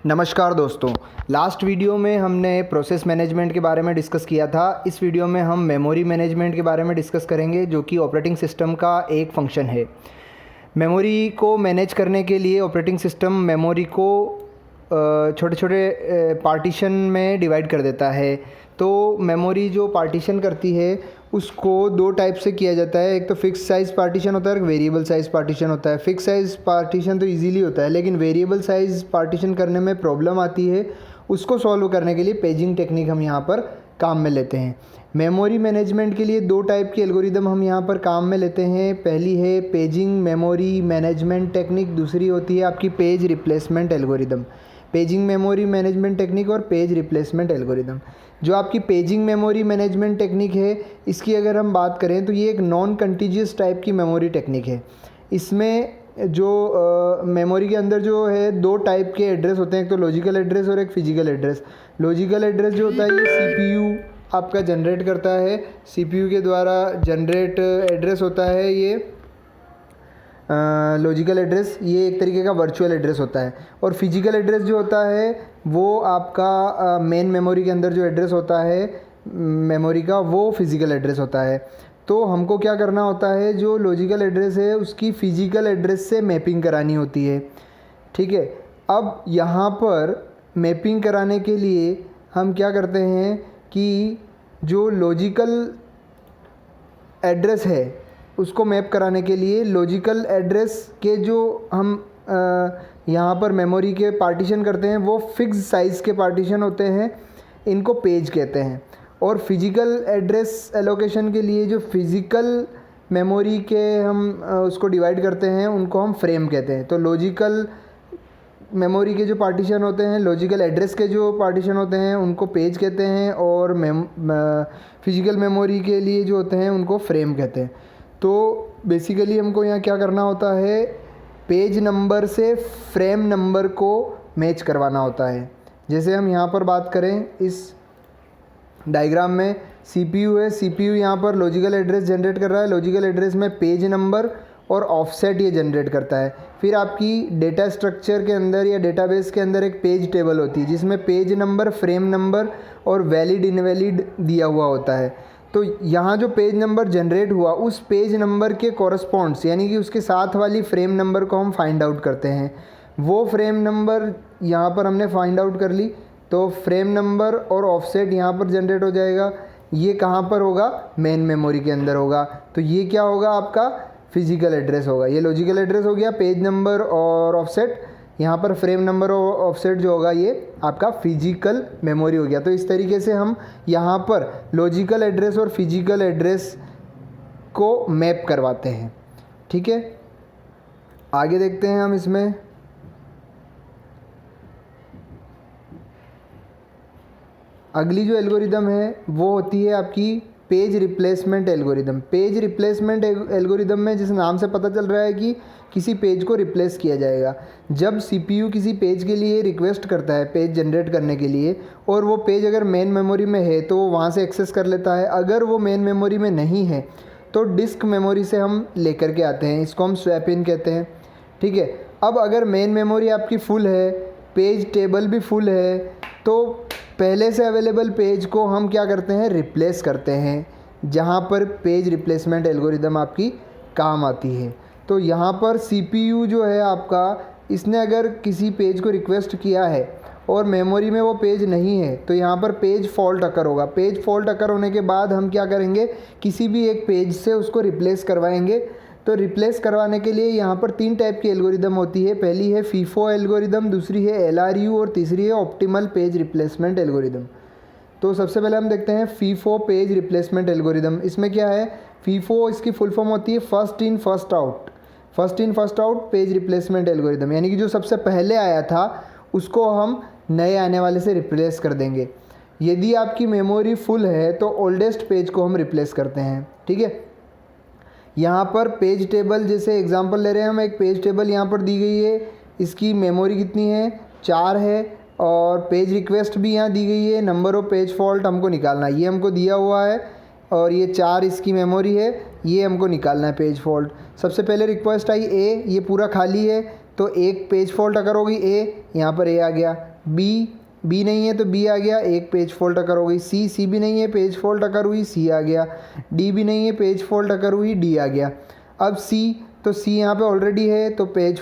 नमस्कार दोस्तों, last video में हमने प्रोसेस मैनेजमेंट के बारे में डिस्कस किया था। इस वीडियो में हम मेमोरी मैनेजमेंट के बारे में डिस्कस करेंगे, जो कि ऑपरेटिंग सिस्टम का एक फंक्शन है। मेमोरी को मैनेज करने के लिए ऑपरेटिंग सिस्टम मेमोरी को छोटे छोटे पार्टीशन में डिवाइड कर देता है। तो मेमोरी जो पार्टीशन करती है उसको दो टाइप से किया जाता है। एक तो फिक्स साइज़ पार्टीशन होता है, एक वेरिएबल साइज़ पार्टीशन होता है। फिक्स साइज़ पार्टीशन तो इजीली होता है, लेकिन वेरिएबल साइज़ पार्टीशन करने में प्रॉब्लम आती है। उसको सॉल्व करने के लिए पेजिंग टेक्निक हम यहाँ पर काम में लेते हैं। मेमोरी मैनेजमेंट के लिए दो टाइप की एल्गोरिदम हम यहाँ पर काम में लेते हैं। पहली है पेजिंग मेमोरी मैनेजमेंट टेक्निक, दूसरी होती है आपकी page replacement algorithm. Paging memory management technique और पेज रिप्लेसमेंट एल्गोरिदम। जो आपकी पेजिंग मेमोरी मैनेजमेंट टेक्निक है, इसकी अगर हम बात करें तो ये एक नॉन कंटीजियस टाइप की मेमोरी टेक्निक है। इसमें जो मेमोरी के अंदर जो है दो टाइप के एड्रेस होते हैं, एक तो लॉजिकल एड्रेस और एक फिजिकल एड्रेस। लॉजिकल एड्रेस जो होता है ये सीपीयू आपका जनरेट करता है। सीपीयू के द्वारा जनरेट एड्रेस होता है ये लॉजिकल एड्रेस। ये एक तरीके का वर्चुअल एड्रेस होता है। और फिजिकल एड्रेस जो होता है वो आपका मेन मेमोरी के अंदर जो एड्रेस होता है मेमोरी का, वो फिजिकल एड्रेस होता है। तो हमको क्या करना होता है, जो लॉजिकल एड्रेस है उसकी फिजिकल एड्रेस से मैपिंग करानी होती है। ठीक है, अब यहाँ पर मैपिंग कराने के लिए हम क्या करते हैं कि जो लॉजिकल एड्रेस है उसको मैप कराने के लिए लॉजिकल एड्रेस के जो हम यहाँ पर मेमोरी के पार्टीशन करते हैं वो फिक्स साइज़ के पार्टीशन होते हैं, इनको पेज कहते हैं। और फिजिकल एड्रेस एलोकेशन के लिए जो फिज़िकल मेमोरी के हम उसको डिवाइड करते हैं उनको हम फ्रेम कहते हैं। तो लॉजिकल मेमोरी के जो पार्टीशन होते हैं, लॉजिकल एड्रेस के जो पार्टीशन होते हैं उनको पेज कहते हैं, और फिजिकल मेमोरी के लिए जो होते हैं उनको फ्रेम कहते हैं। तो बेसिकली हमको यहाँ क्या करना होता है, पेज नंबर से फ्रेम नंबर को मैच करवाना होता है। जैसे हम यहाँ पर बात करें, इस डायग्राम में सीपीयू है। सीपीयू यहाँ पर लॉजिकल एड्रेस जनरेट कर रहा है। लॉजिकल एड्रेस में पेज नंबर और ऑफसेट ये जनरेट करता है। फिर आपकी डेटा स्ट्रक्चर के अंदर या डेटाबेस के अंदर एक पेज टेबल होती है जिसमें पेज नंबर, फ्रेम नंबर और वैलिड इनवैलिड दिया हुआ होता है। तो यहाँ जो पेज नंबर जनरेट हुआ उस पेज नंबर के कॉरस्पॉन्ड्स, यानी कि उसके साथ वाली फ्रेम नंबर को हम फाइंड आउट करते हैं। वो फ्रेम नंबर यहाँ पर हमने फाइंड आउट कर ली, तो फ्रेम नंबर और ऑफसेट यहाँ पर जनरेट हो जाएगा। ये कहाँ पर होगा, मेन मेमोरी के अंदर होगा। तो ये क्या होगा, आपका फिजिकल एड्रेस होगा। ये लॉजिकल एड्रेस हो गया, पेज नंबर और ऑफसेट। यहाँ पर फ्रेम नंबर और ऑफसेट जो होगा ये आपका फिजिकल मेमोरी हो गया। तो इस तरीके से हम यहाँ पर लॉजिकल एड्रेस और फिजिकल एड्रेस को मैप करवाते हैं। ठीक है, आगे देखते हैं हम इसमें। अगली जो एल्गोरिदम है वो होती है आपकी page replacement algorithm. Page replacement algorithm में जिस नाम से पता चल रहा है कि किसी पेज को रिप्लेस किया जाएगा। जब सीपीयू किसी पेज के लिए रिक्वेस्ट करता है पेज जनरेट करने के लिए, और वो पेज अगर मेन मेमोरी में है तो वो वहाँ से एक्सेस कर लेता है। अगर वो मेन मेमोरी में नहीं है तो डिस्क मेमोरी से हम लेकर के आते हैं, इसको हम स्वैप इन कहते हैं। ठीक है, अब अगर मेन मेमोरी आपकी फुल है, पेज टेबल भी फुल है, तो पहले से अवेलेबल पेज को हम क्या करते हैं, रिप्लेस करते हैं, जहाँ पर पेज रिप्लेसमेंट एल्गोरिदम आपकी काम आती है। तो यहाँ पर सीपीयू जो है आपका, इसने अगर किसी पेज को रिक्वेस्ट किया है और मेमोरी में वो पेज नहीं है तो यहाँ पर पेज फॉल्ट अकर होगा। पेज फॉल्ट अकर होने के बाद हम क्या करेंगे, किसी भी एक पेज से उसको रिप्लेस करवाएंगे। तो रिप्लेस करवाने के लिए यहाँ पर तीन टाइप की एल्गोरिदम होती है। पहली है फीफो एल्गोरिदम, दूसरी है एलआरयू और तीसरी है ऑप्टिमल पेज रिप्लेसमेंट एल्गोरिदम। तो सबसे पहले हम देखते हैं फीफो पेज रिप्लेसमेंट एल्गोरिदम। इसमें क्या है, फीफो इसकी फुल फॉर्म होती है first in first out. First in first out page replacement algorithm, यानी कि जो सबसे पहले आया था उसको हम नए आने वाले से रिप्लेस कर देंगे। यदि आपकी मेमोरी फुल है तो ओल्डेस्ट पेज को हम रिप्लेस करते हैं। ठीक है, यहाँ पर पेज टेबल, जैसे एग्जांपल ले रहे हैं हम, एक पेज टेबल यहाँ पर दी गई है। इसकी मेमोरी कितनी है, 4 है, और पेज रिक्वेस्ट भी यहाँ दी गई है। नंबर ऑफ पेज फॉल्ट हमको निकालना है, ये हमको दिया हुआ है, और ये 4 इसकी मेमोरी है। ये हमको निकालना है पेज फॉल्ट। सबसे पहले रिक्वेस्ट आई ए, ये पूरा खाली है तो एक पेज फॉल्ट अगर होगी ए, यहाँ पर ए आ गया। बी नहीं है तो बी आ गया, एक पेज फॉल्ट अगर हो गई। सी भी नहीं है, पेज फॉल्ट अगर हुई सी आ गया। डी भी नहीं है, पेज फॉल्ट अगर हुई डी आ गया। अब सी, तो सी यहाँ पे ऑलरेडी है तो पेज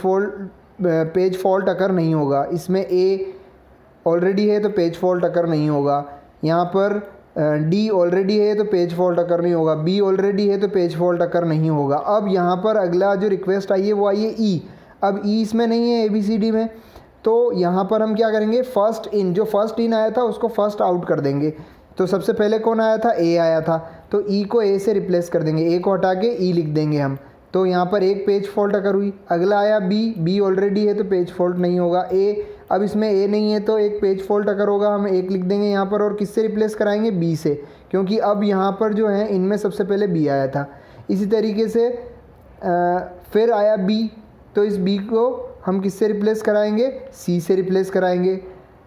फॉल्ट अकर नहीं होगा। इसमें ए ऑलरेडी है तो पेज फॉल्ट अकर नहीं होगा। यहाँ पर डी ऑलरेडी है तो पेज फॉल्ट अकर नहीं होगा। बी ऑलरेडी है तो पेज फॉल्ट अकर नहीं होगा। अब यहाँ पर अगला जो रिक्वेस्ट आई है वो आई है ई। अब ई इसमें नहीं है ABCD में, तो यहाँ पर हम क्या करेंगे, फर्स्ट इन, जो फर्स्ट इन आया था उसको फर्स्ट आउट कर देंगे। तो सबसे पहले कौन आया था, ए आया था, तो ई को ए से रिप्लेस कर देंगे, ए को हटा के ई लिख देंगे हम। तो यहाँ पर एक पेज फॉल्ट अगर हुई। अगला आया बी ऑलरेडी है तो पेज फॉल्ट नहीं होगा। ए, अब इसमें ए नहीं है तो एक पेज फॉल्ट अगर होगा, हम एक लिख देंगे यहाँ पर। और किससे रिप्लेस कराएंगे, बी से, क्योंकि अब यहाँ पर जो है इनमें सबसे पहले बी आया था। इसी तरीके से फिर आया बी, तो इस बी को हम किससे रिप्लेस कराएंगे, सी से रिप्लेस कराएंगे,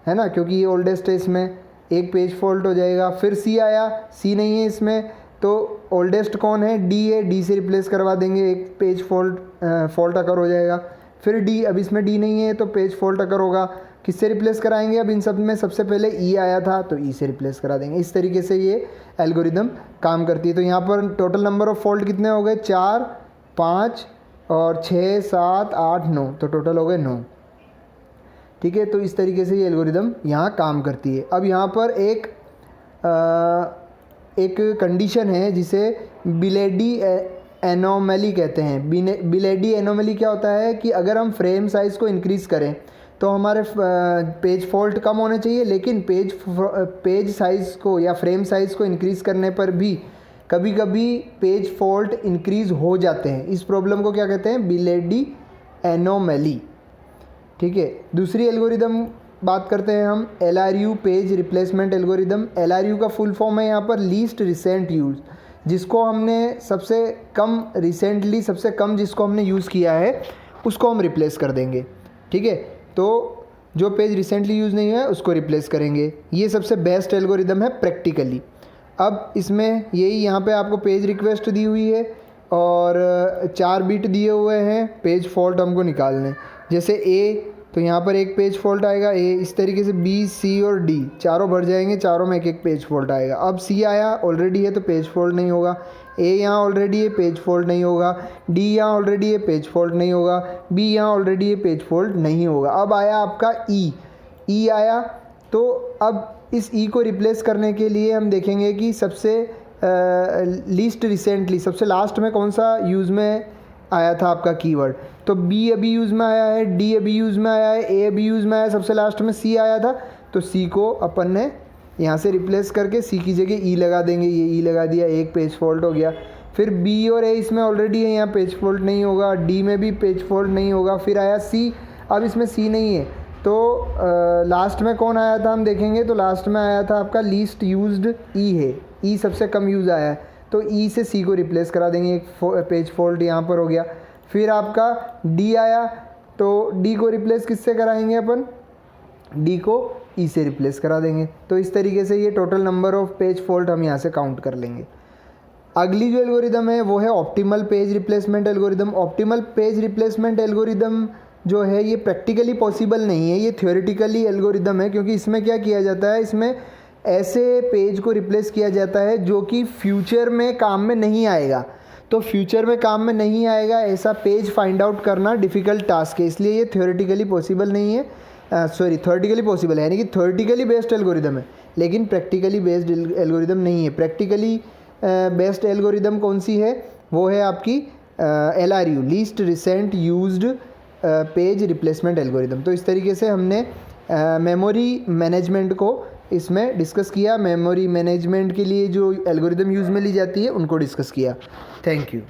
है ना, क्योंकि ये ओल्डेस्ट है, इसमें एक पेज फॉल्ट हो जाएगा। फिर सी आया, सी नहीं है इसमें तो ओल्डेस्ट कौन है, डी है, डी से रिप्लेस करवा देंगे, एक पेज फॉल्ट अकर हो जाएगा। फिर डी, अब इसमें डी नहीं है तो पेज फॉल्ट अकर होगा, किससे रिप्लेस कराएंगे, अब इन सब में सबसे पहले ई आया था तो ई से रिप्लेस करा देंगे। इस तरीके से ये एल्गोरिदम काम करती है। तो यहाँ पर टोटल नंबर ऑफ़ फॉल्ट कितने हो गए, 4, 5 और 6, 7, 8, 9, तो टोटल हो गए 9। ठीक है, तो इस तरीके से ये एल्गोरिदम यहाँ काम करती है। अब यहाँ पर एक कंडीशन है जिसे बिलेडी एनोमली कहते हैं। बिलेडी एनोमली क्या होता है कि अगर हम फ्रेम साइज़ को इंक्रीज़ करें तो हमारे पेज फॉल्ट कम होने चाहिए, लेकिन पेज साइज़ को या फ्रेम साइज़ को इंक्रीज़ करने पर भी कभी कभी पेज फॉल्ट इंक्रीज़ हो जाते हैं। इस प्रॉब्लम को क्या कहते हैं, बिलेडी एनोमली। ठीक है, दूसरी एल्गोरिदम बात करते हैं हम, LRU page replacement algorithm. LRU का फुल फॉर्म है यहाँ पर लीस्ट रिसेंट यूज़, जिसको हमने सबसे कम जिसको हमने यूज़ किया है उसको हम रिप्लेस कर देंगे। ठीक है, तो जो पेज रिसेंटली यूज़ नहीं हुआ है उसको रिप्लेस करेंगे। ये सबसे बेस्ट एल्गोरिदम है प्रैक्टिकली। अब इसमें यही यहाँ पे आपको पेज रिक्वेस्ट दी हुई है और 4 बिट दिए हुए हैं, पेज फॉल्ट हमको निकालने। जैसे ए, तो यहाँ पर एक पेज फॉल्ट आएगा ए, इस तरीके से बी, सी और डी चारों भर जाएंगे, चारों में एक एक पेज फॉल्ट आएगा। अब सी आया, ऑलरेडी है तो पेज फॉल्ट नहीं होगा। ए यहाँ ऑलरेडी है, पेज फॉल्ट नहीं होगा। डी यहाँ ऑलरेडी है, पेज फॉल्ट नहीं होगा। बी यहाँ ऑलरेडी है, पेज फॉल्ट नहीं होगा। अब आया आपका ई आया, तो अब इस ई को रिप्लेस करने के लिए हम देखेंगे कि सबसे लीस्ट रिसेंटली, सबसे लास्ट में कौन सा यूज़ में आया था आपका कीवर्ड। तो बी अभी यूज़ में आया है, डी अभी यूज़ में आया है, ए अभी यूज़ में आया, सबसे लास्ट में सी आया था, तो सी को अपन ने यहाँ से रिप्लेस करके सी की जगह ई लगा देंगे। ये ई लगा दिया, एक पेज फॉल्ट हो गया। फिर बी और ए इसमें ऑलरेडी है, यहाँ पेज फॉल्ट नहीं होगा। डी में भी पेज फॉल्ट नहीं होगा। फिर आया सी, अब इसमें सी नहीं है तो लास्ट में कौन आया था हम देखेंगे, तो लास्ट में आया था आपका लीस्ट यूज्ड ई है, ई सबसे कम यूज़ आया है, तो ई से सी को रिप्लेस करा देंगे, एक पेज फॉल्ट यहाँ पर हो गया। फिर आपका डी आया, तो डी को रिप्लेस किससे कराएंगे अपन, डी को ई से रिप्लेस करा देंगे। तो इस तरीके से ये total number of page fault हम यहाँ से काउंट कर लेंगे। अगली जो एल्गोरिदम है वो है optimal page replacement algorithm. Optimal page replacement algorithm जो है ये प्रैक्टिकली पॉसिबल नहीं है, ये थ्योरेटिकली एल्गोरिदम है, क्योंकि इसमें क्या किया जाता है, इसमें ऐसे पेज को रिप्लेस किया जाता है जो कि फ्यूचर में काम में नहीं आएगा। तो फ्यूचर में काम में नहीं आएगा ऐसा पेज फाइंड आउट करना डिफ़िकल्ट टास्क है, इसलिए ये थ्योरेटिकली पॉसिबल नहीं है। थ्योरेटिकली पॉसिबल है, यानी कि थ्योरेटिकली बेस्ड एल्गोरिदम है, लेकिन प्रैक्टिकली बेस्ड एल्गोरिदम नहीं है। प्रैक्टिकली बेस्ड एल्गोरिदम कौन सी है, वो है आपकी LRU least recent used page replacement algorithm. तो इस तरीके से हमने मेमोरी मैनेजमेंट को इसमें डिस्कस किया। मेमोरी मैनेजमेंट के लिए जो एल्गोरिदम यूज़ में ली जाती है उनको डिस्कस किया। Thank you.